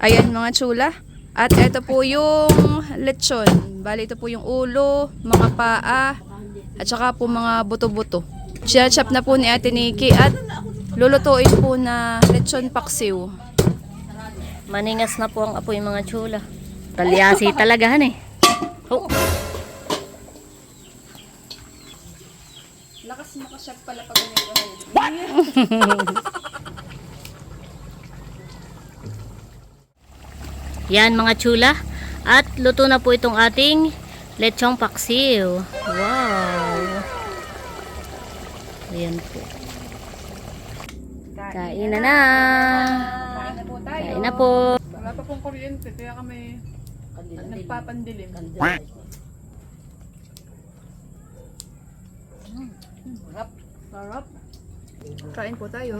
Ayan mga chula. At ito po yung lechon. Bali ito po yung ulo, mga paa, at saka po mga buto-buto. Chop na po ni Ate Nikki at lulutuin po na lechon paksiw. Maningas na po ang apoy mga chula. Talyasi talaga han eh. Oh. Lakas makashop pala pag ganito. Yan mga chula. At luto na po itong ating lechong paksiw. Wow. Ayan po. Kain na na. Kain na po tayo. Kain na po. Wala pa pong kuryente kaya kami nagpapandilim. Sarap. Sarap. Kain po tayo.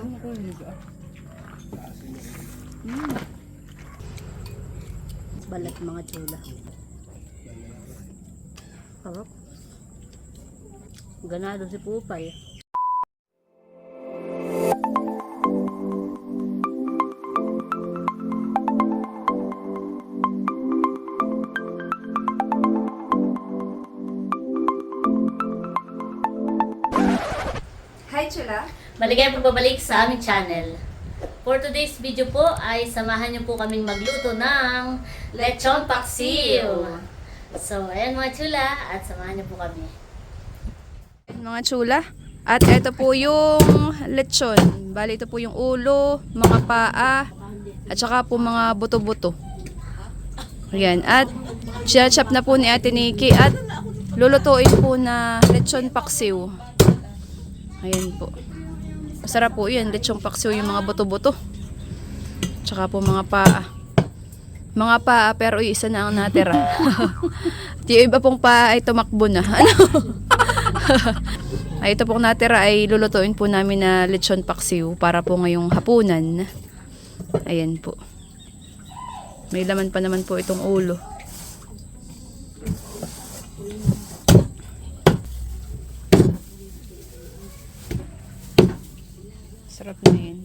Balat mga chula. Sarap. Ganado si Pupay. Hi Chula. Maligayang pagbabalik sa aming channel. For today's video po ay samahan niyo po kaming magluto ng lechon paksiw. So, ayan mga chula at samahan niyo po kami. Mga chula. At ito po yung lechon. Bali ito po yung ulo, mga paa, at saka po mga buto-buto. Ayan. At chop na po ni Ate Nikki at lulutuin po na lechon paksiw. Ayan po. Masarap po yan. Lechong paksiw yung mga buto-buto. Tsaka po mga paa. Mga paa pero isa na ang natira. At yung iba pong paa ay tumakbo na. Ano? Ay ito pong natira ay lulutuin po namin na lechon paksiw para po ngayong hapunan. Ayan po. May laman pa naman po itong ulo. Sarap na yun.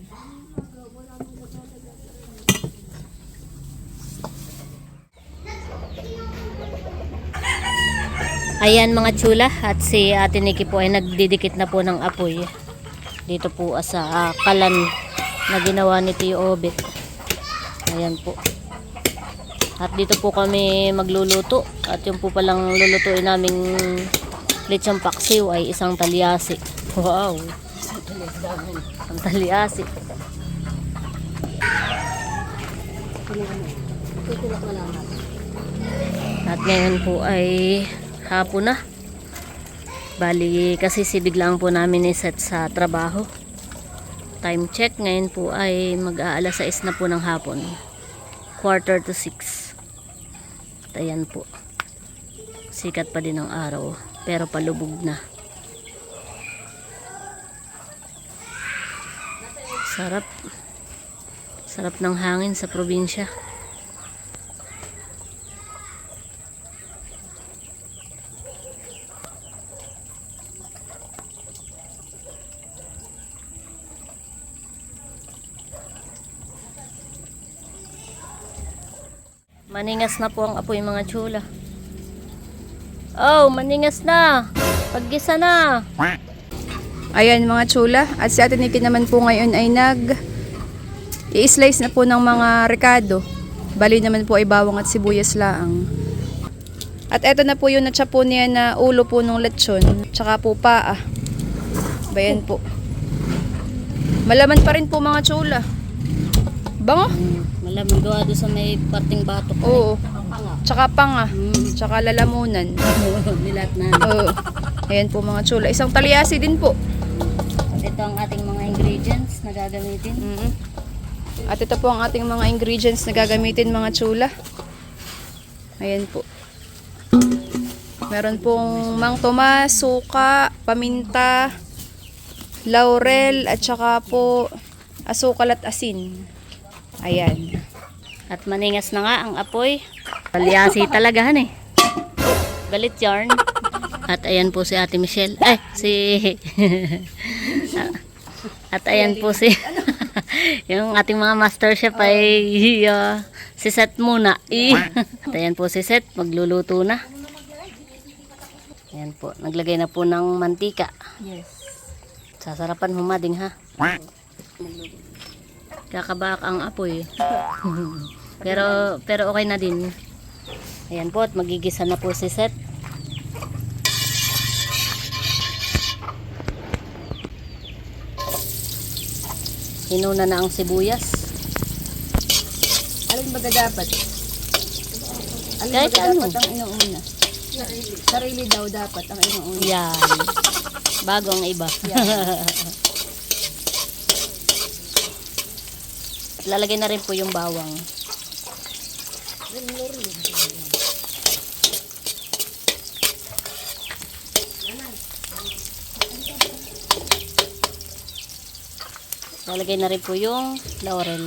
Ayan mga chula at si Ate Nikki po ay nagdidikit na po ng apoy. Dito po sa kalan na ginawa ni Tio Obet. Ayan po. At dito po kami magluluto. At yung po palang lulutuin naming lechong paksiw ay isang talyasi. Wow! Ang talyasi. At ngayon po ay hapon na. Bali kasi biglaan po namin iset sa trabaho. Time check ngayon po ay mag-aalas 6 na po ng hapon. 5:45. At ayan po. Sikat pa din ang araw pero palubog na. Sarap. Sarap ng hangin sa probinsya. Maningas na po ang apoy mga chula. Oh, maningas na. Paggisa na. Ayan mga chula. At si Ate Nikki naman po ngayon ay i-slice na po ng mga rekado. Bali naman po ay bawang at sibuyas laang. At eto na po yung na-chop po niya na ulo po ng lechon. Tsaka po paa. Bayan po. Malaman pa rin po mga chula. Bango? Malamang gawa doon sa may parting batok. Oo. Tsaka panga. Tsaka lalamunan. Nilat na. Oo. Ayan po mga chula. Isang talyasi din po. Ito ang ating mga ingredients na gagamitin. At ito po ang ating mga ingredients na gagamitin mga chula. Ayan po. Meron pong Mang Tomas, suka, paminta, laurel, at saka po asukal at asin. Ayan. At maningas na nga ang apoy. Talyasi talaga han eh. Galit yarn. At ayan po si Ate Michelle. Ay, si... At ayan po si... Yung ating mga master chef ay si Seth muna. At ayan po si Seth, magluluto na. Ayan po, naglagay na po ng mantika. Yes. Sasarapan humading ha. Kakabak ang apoy. pero okay na din. Ayan po, at magigisa na po si Seth. Hinuna na ang sibuyas. Alin baga dapat? Alin Kahit baga ano. dapat ang inuuna? Sarili daw dapat ang inuuna. Yan. Bago ang iba. Lalagay na rin po yung bawang. Lalagay na rin po yung laurel.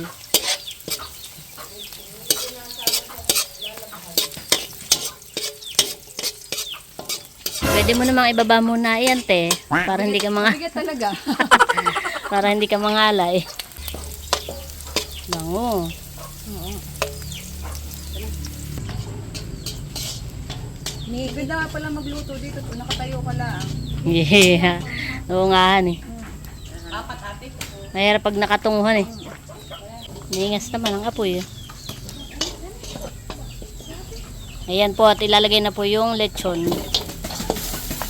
Pwede mo namang ibaba muna yan, te. Para hindi ka Bigat talaga. para hindi ka mangalay. Bango. Ganda nga pala magluto dito. Nakatayo ka lang. Yeah. Oo nga, han, eh. Mahirap pag nakatunguhan, eh. Niingas naman ang apoy, eh. Ayan po, at ilalagay na po yung lechon.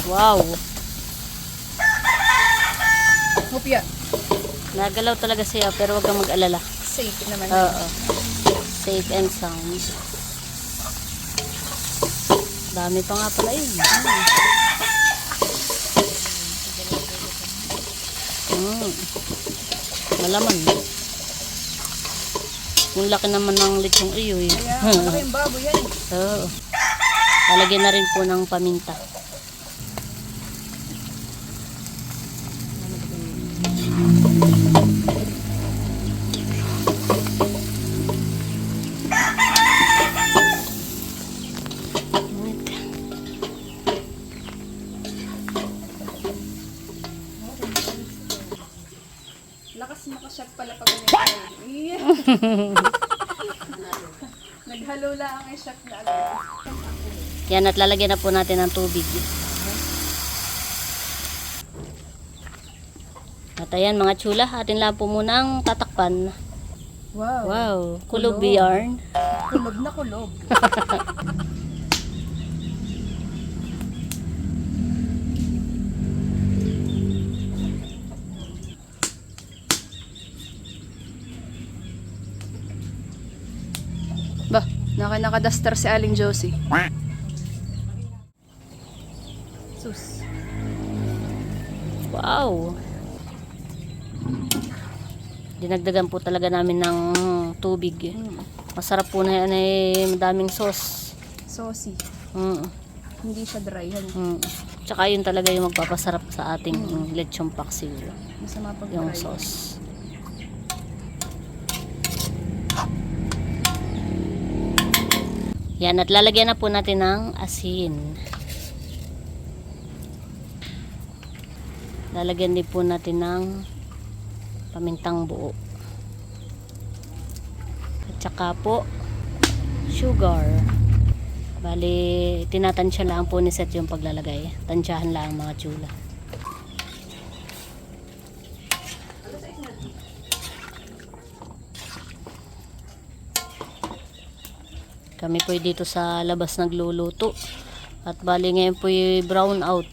Wow. Hupya. Nagalaw talaga siya, pero wag kang mag-alala. Safe naman. Oo. Safe and sound. Dami pa nga pala yun. Malaman. Yung laki naman ng lechong iyo, eh. Kaya malaki yung baboy yan. Oo. Lalagyan na rin po ng paminta. Lakas makashot pala pag ganyan. Yeah. Naghalo lang ang shot na agad. Yan, at lalagyan na po natin ng tubig. At ayan mga chula, atin lang po munang tatakpan. Wow. Wow, kulob Kulob. yarn. Kulob na kulob. Bah, nakadaster si Aling Josie. Sus. Wow. Dinagdagan po talaga namin ng tubig. Masarap po na yan, madaming sauce. Saucy. Mm. Hindi siya dry. Tsaka yun talaga yung magpapasarap sa ating lechong paksiw. Masama pag Yung dry. sauce. Yan, at lalagyan na po natin ng asin. Lalagyan din po natin ng pamintang buo. At saka po sugar. Bali, tinatansya lang po ni Seth yung paglalagay. Tansyahan lang mga chula. Kami po dito sa labas nagluluto. At bali ngayon po brown out.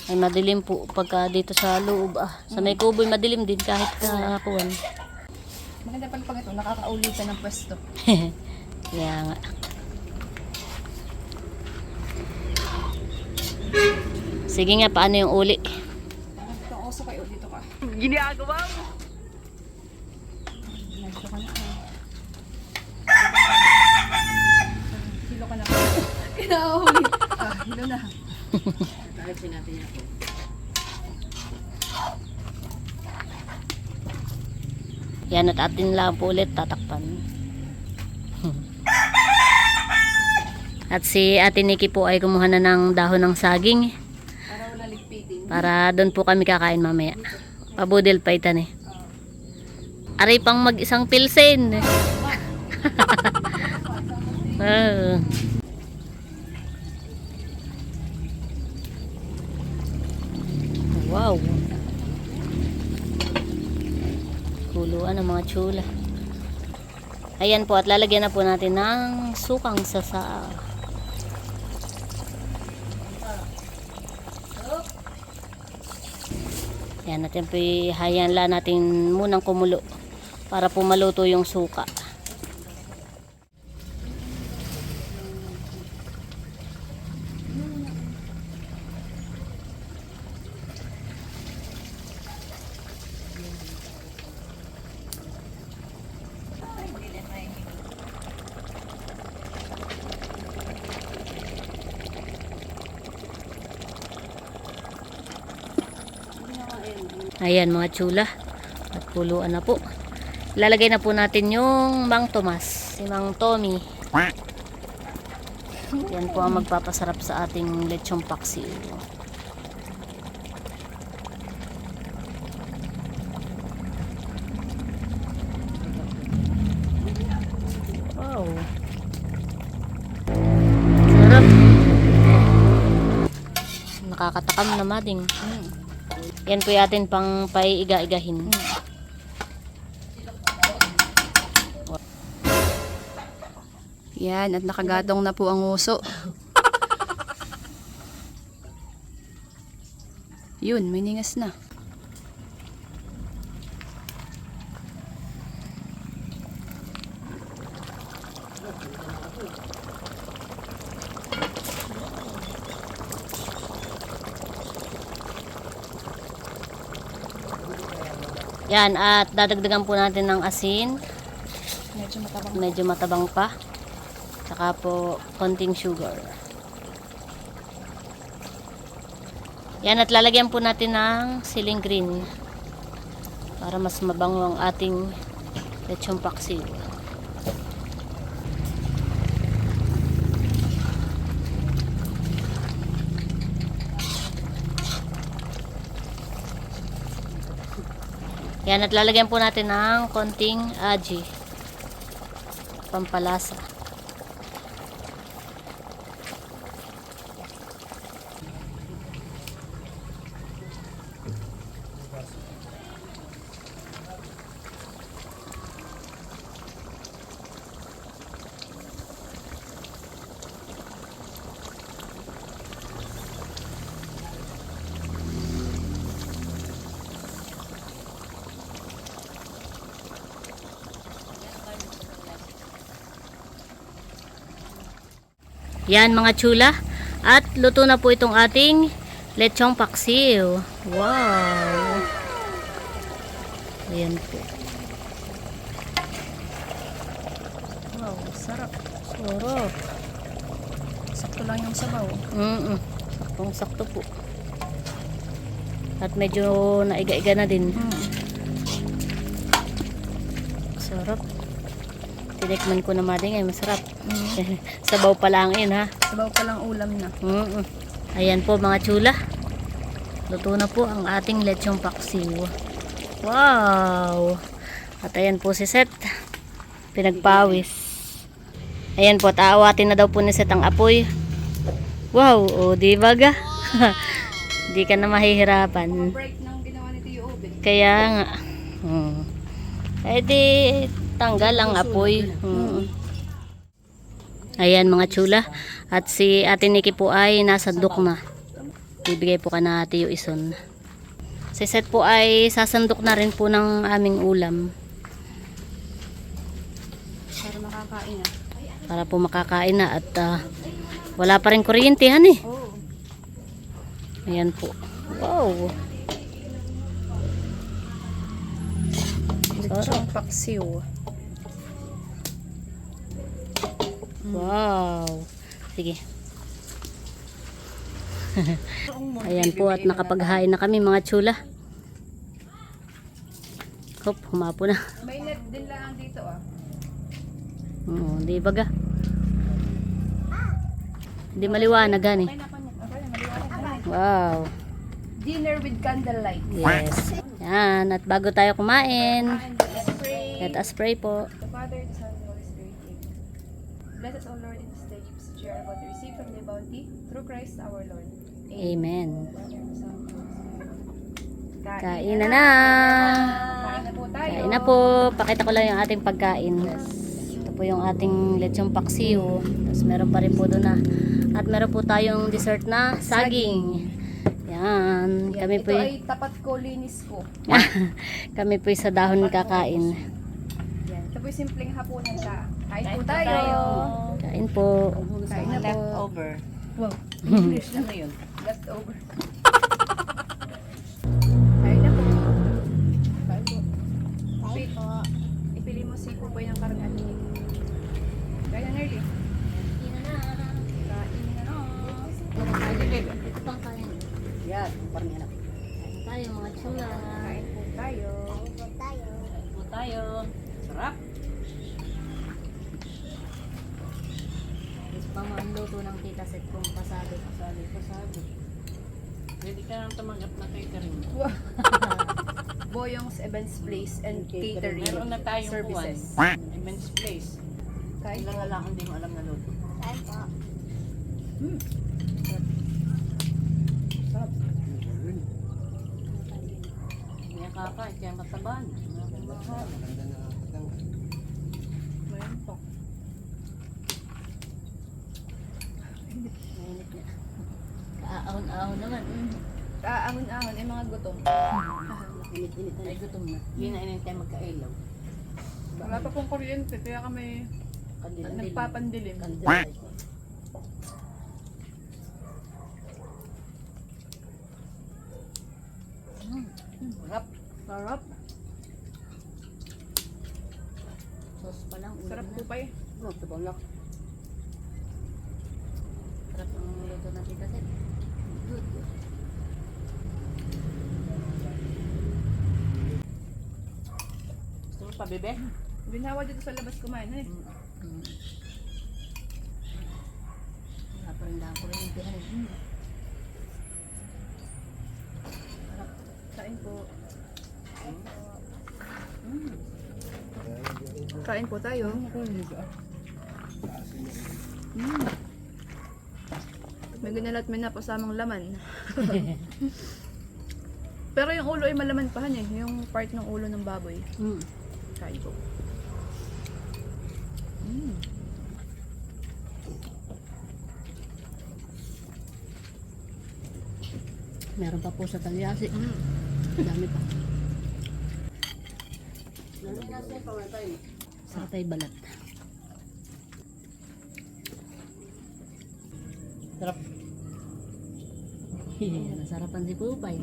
Ay madilim po pagka dito sa loob. Sa may kuboy madilim din kahit kakuan. Maganda pala pag ito, nakakaulitan ng pwesto. Kaya nga. Sige nga, paano yung uli? Itong oso kayo, dito ka. Ginagawa mo? Dito ka na. Hilo ka na. Kinahuli. Hilo na. Tagasin natin yan po. Yan, at atin lang po ulit tatakpan. At si Ate Nikki po ay kumuha na ng dahon ng saging. Para wala ligpitin. Para doon po kami kakain mamaya. Pabudil pa itan eh. Aray pang mag-isang pilsen. Ah. Wow. Kuluan ng mga tsula. Ayan po, at lalagyan na po natin ng sukang sasa. Ayan, natin po ihayan lang natin munang kumulo para po maluto yung suka. Ayan mga tsula, at kuluan na po. Lalagay na po natin yung Mang Tomas, si Mang Tommy. Yan po ang magpapasarap sa ating lechong paksiw. Wow, sarap. Nakakatakam na mading. Yan po yatin pang paiiga-igahin. Yan, at nakagatong na po ang uso. Yun, may ningas na. Yan, at dadagdagan po natin ng asin. Medyo matabang pa. Saka po konting sugar. Yan, at lalagyan po natin ng siling green para mas mabango ang ating lechong paksiw. Yan, at lalagyan po natin ng konting aji, pampalasa. Yan mga tsula, at luto na po itong ating lechong paksiw. Wow! Ayan po. Wow, sarap. Sarap. Sakto lang yung sabaw. Saktong sakto po. At medyo naiga-iga na din. Sarap. Tinikman ko na mading ay masarap. Sabaw pa lang yun ha. Sabaw pa lang ulam na. Ayan po mga tsula. Luto na po ang ating lechong paksiw. Wow! At ayan po si Seth. Pinagpawis. Ayan po, taawatin na daw po ni Seth ang apoy. Wow! O di ba ga? Di ka na mahihirapan. Break ng ginawa ni Tio Obe. Kaya nga. Eh di tanggal ang apoy. Ayan mga tsula. At si Ate Nikki po ay nasandok na. Bibigay po ka na Tio Ison. Si Seth po ay sasandok na rin po ng aming ulam. Para makakain na. Para po makakain na. At wala pa rin kuryente han eh. Oh. Ayan po. Wow. Lechong paksiw. Wow. Sige. Ayan po, at nakapaghain na kami mga tsula. Hop, humapo na. May net din lang dito ah. Oo, di baga. Hindi maliwanag gani. Wow. Dinner with candlelight. Yes. Yan, at bago tayo kumain, Spray Let us pray po. The Father, the Son, and the Holy Spirit. Amen. Bless us, O Lord, in this day you beseech you are about to receive from thy bounty through Christ our Lord. Amen. Father, the Son, and the Holy Spirit. Kain na na. Kain na po tayo. Kain na po. Pakita ko lang yung ating pagkain. Ito po yung ating lechong paksiw. Tapos meron pa rin po doon na. At meron po tayong dessert na saging. Yan. Yan, Kami ito po ay tapat ko, linis ko. kami po sa dahon kakain. Yan. Ito po yung simpleng hapunan ka. Kain po tayo. Kain po. Kain na po. Leftover. Wow. English ano yun? Leftover. Kain na po. Kain po. Kain po. Ipili mo si Pupoy ng karne at hindi. Kain na, Nerly. Kain na na. Kain na, no. Ito pang kain. Yan, parang anak. Kain tayo mga chula. Kain po tayo. Kain po tayo. Sarap. Ito pang mga luto ng tita set kong pasado. Pasado. Pwede ka nang tumanggap na catering. Boyong's Events Place and Catering Meron na tayong Services. kuwan. Immense place. Kain Ilan na lang hindi mo alam na luto. Sarap. Kaya kakain, kaya matabaan. Mahal. Mayroon po. Mainit niya. Kaahon-ahon naman. Ahon-ahon ay mga gutom. Init-init na. Ay gutom na. Hindi na inintay magkailaw. Wala pa pong kuryente, kaya kami Kandila. nagpapandilim. Kandila. Sarap. Sarap. Sauce pa lang. ulam Sarap na. po pa eh. Oh, tabalak. Sarap ang luto ng tita set. Good. Gusto mo pa, bebe? Binawa dito sa labas kumain eh. Wala pa rin lang ko rin yung tihan. Kain po. Kain po tayo. May ginalat may napasamang laman. Pero yung ulo ay malaman pa eh. Yung part ng ulo ng baboy. Kain po. Meron pa po sa talyasi. Dami pa. Sarap ay balat. Sarap. Nasarapan si Pupay.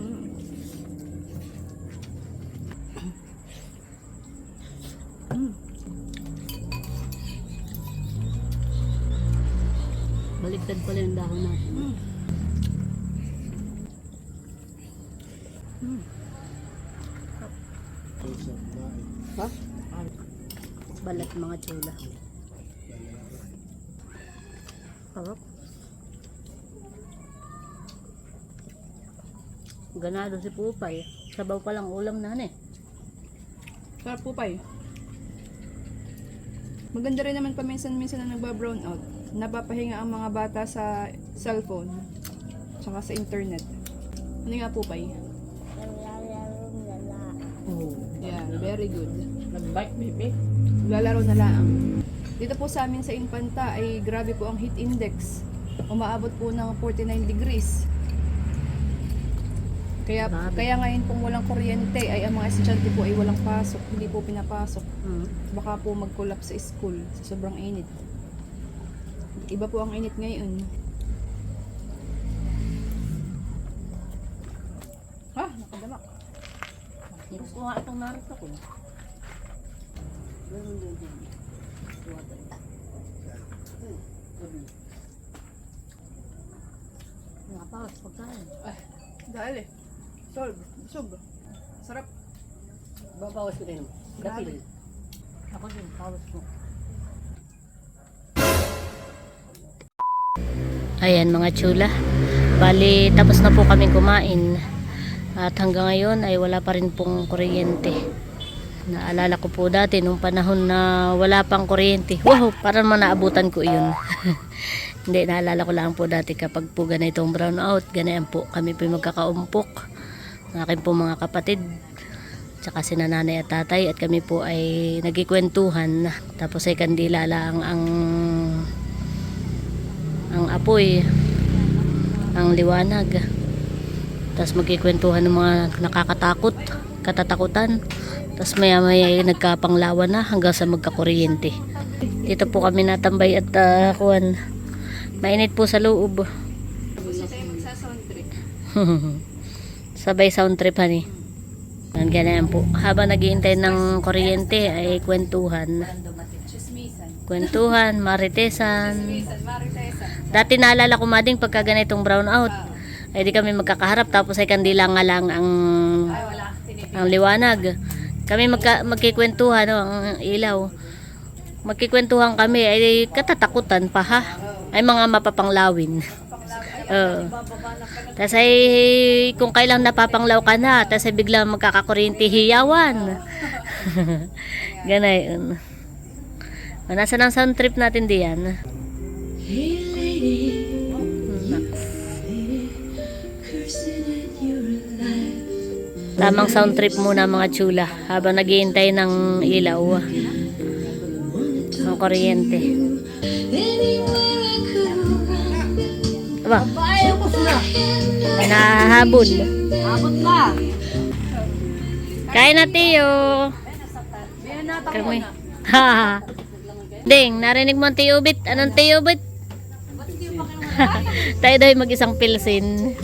Baligtad pala yung dahon natin. Ha? Balat mga chula. Sarap. Ganado si Pupay. Sabaw pa lang ulam na eh. Sarap po pa eh. Maganda rin naman paminsan-minsan na nagba-brown out. Napapahinga ang mga bata sa cellphone. Tsaka sa internet. Ano nga po pa eh? Oh. Yeah, very good. Nag-bike, bebe. Lalaro na lang. Dito po sa amin sa Infanta ay grabe po ang heat index. Umaabot po ng 49 degrees. Kaya Grabe. kaya ngayon pong walang kuryente ay ang mga estudyante po ay walang pasok, hindi po pinapasok. Baka po mag-collapse sa school sa sobrang init. Iba po ang init ngayon. Ah, nakadamak. Gusto nga itong narito ko. Ganun din din. Water. Nakapakas pagkain. Dahil eh. Solve. Busog. Sarap. Babawas ko rin. Grabe. Dapil. Ako din, pawas mo. Ayan mga chula. Bali, tapos na po kaming kumain. At hanggang ngayon ay wala pa rin pong kuryente. Naalala ko po dati nung panahon na wala pang kuryente. Wow, parang manaabutan ko yun. Hindi, naalala ko lang po dati kapag po ganitong brown out, ganyan po. Kami po magkakaumpok. Ang aking po mga kapatid. Tsaka si nanay at tatay. At kami po ay nagkikwentuhan. Tapos ay kandila lang ang apoy. Ang liwanag. Tapos magkikwentuhan ng mga nakakatakot. Katatakutan. Tapos maya maya nagkapanglawan na hanggang sa magkakuryente. Dito po kami natambay at kuwan. Mainit po sa loob. Sabay sound trip honey. Ganyan po. Habang naghihintay ng kuryente ay kwentuhan. Kwentuhan, maritesan. Dati naalala ko mading pagka ganitong brown out. Ay di kami magkakaharap tapos ay kandila nga lang ang liwanag. Kami magkikwentuhan, no, ang ilaw. Magkikwentuhan kami, ay katatakutan pa ha. Ay mga mapapanglawin. Tapos ay kung kailang napapanglaw ka na, tapos ay biglang magkakakuryente hiyawan. Ganay. Nasa ng sound trip natin diyan. Tamang sound trip muna mga chula habang naghihintay ng ilaw ng kuryente. Aba, may nahahabol. Kain na tiyo. Kami. Ha. Ding, narinig mo ang tiyubit? Anong tiyubit? Tayo daw mag-isang pilsin.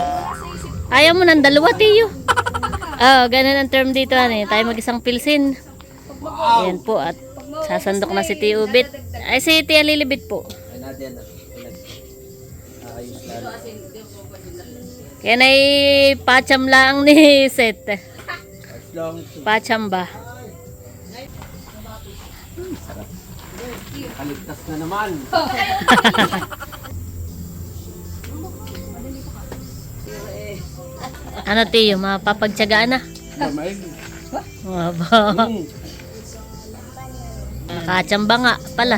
Ayaw mo ng dalawa tiyo. Oh, ganun ang term dito tayo mag-isang pilsin. Ayan po at sasandok na si Tiyo Ubit. Ay si Tia Lilibit po. Yan ay pacham lang ni Seth. Pacham ba? Kaligtas na naman. Ano Tiyo, mapapagtsagaan na? Maba. Nakachamba nga pala.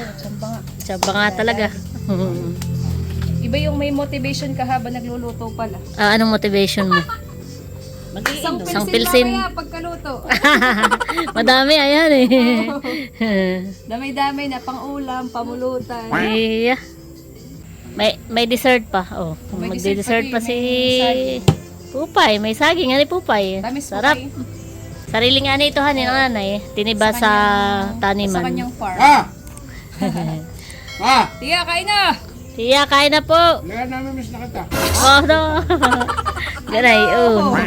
Chamba nga talaga. Iba yung may motivation ka habang nagluluto pala. Anong motivation mo? Isang pilsin. Mamaya pagkaluto. Madami, ayan eh. Dami-dami na pang-ulam, pamulutan. Iya. May dessert pa. Oh, May magde-dessert dessert pa pa si may Pupay. May saging ani Pupay. Tamis po Sarap. kayo. Sariling ani ito hanin ng nanay. Tiniba sa Sa taniman. kanyang farm. Tiya, kain na! Tiya, kain na po. Lagan namin miss na kita. Oh, no. Ganay, oh.